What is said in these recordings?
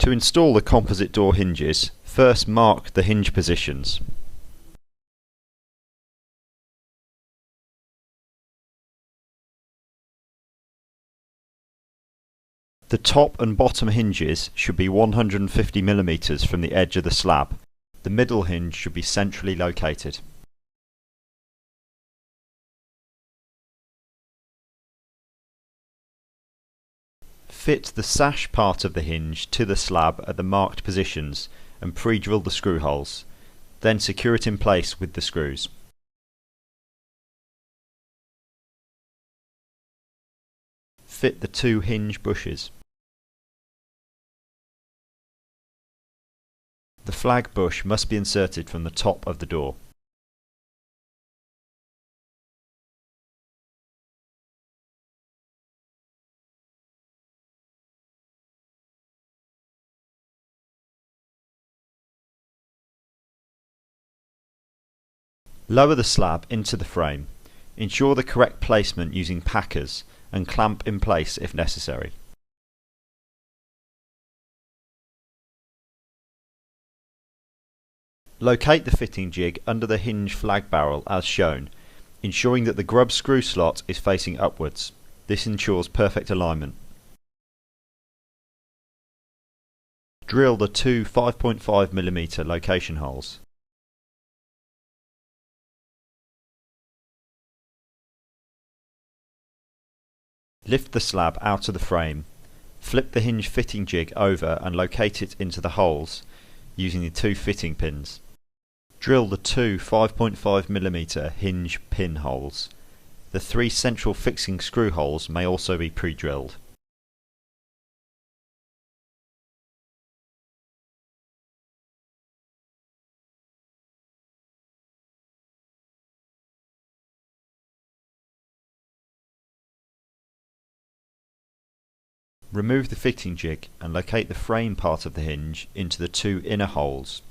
To install the composite door hinges, first mark the hinge positions. The top and bottom hinges should be 150 mm from the edge of the slab. The middle hinge should be centrally located. Fit the sash part of the hinge to the slab at the marked positions and pre-drill the screw holes. Then secure it in place with the screws. Fit the two hinge bushes. The flag bush must be inserted from the top of the door. Lower the slab into the frame. Ensure the correct placement using packers and clamp in place if necessary. Locate the fitting jig under the hinge flag barrel as shown, ensuring that the grub screw slot is facing upwards. This ensures perfect alignment. Drill the two 5.5 mm location holes. Lift the slab out of the frame. Flip the hinge fitting jig over and locate it into the holes using the two fitting pins. Drill the two 5.5 mm hinge pin holes. The three central fixing screw holes may also be pre-drilled. Remove the fitting jig and locate the frame part of the hinge into the two inner holes.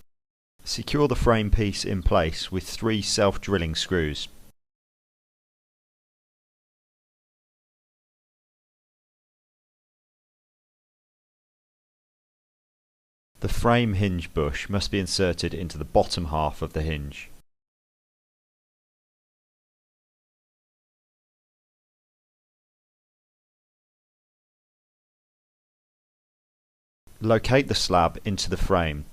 Secure the frame piece in place with three self-drilling screws. The frame hinge bush must be inserted into the bottom half of the hinge. Locate the slab into the frame.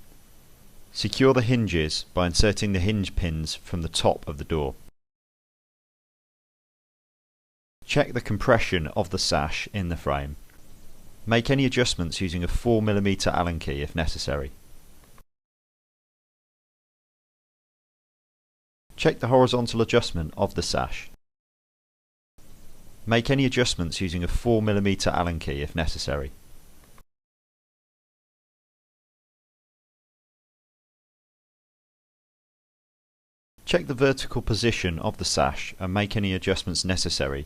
Secure the hinges by inserting the hinge pins from the top of the door. Check the compression of the sash in the frame. Make any adjustments using a 4 mm Allen key if necessary. Check the horizontal adjustment of the sash. Make any adjustments using a 4 mm Allen key if necessary. Check the vertical position of the sash and make any adjustments necessary.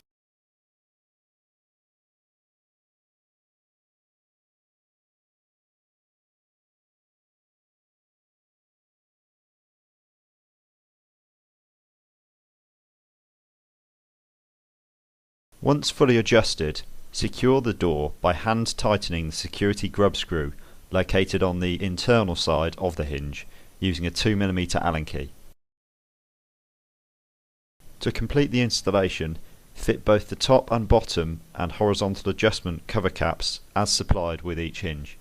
Once fully adjusted, secure the door by hand tightening the security grub screw located on the internal side of the hinge using a 2 mm Allen key. To complete the installation, fit both the top and bottom and horizontal adjustment cover caps as supplied with each hinge.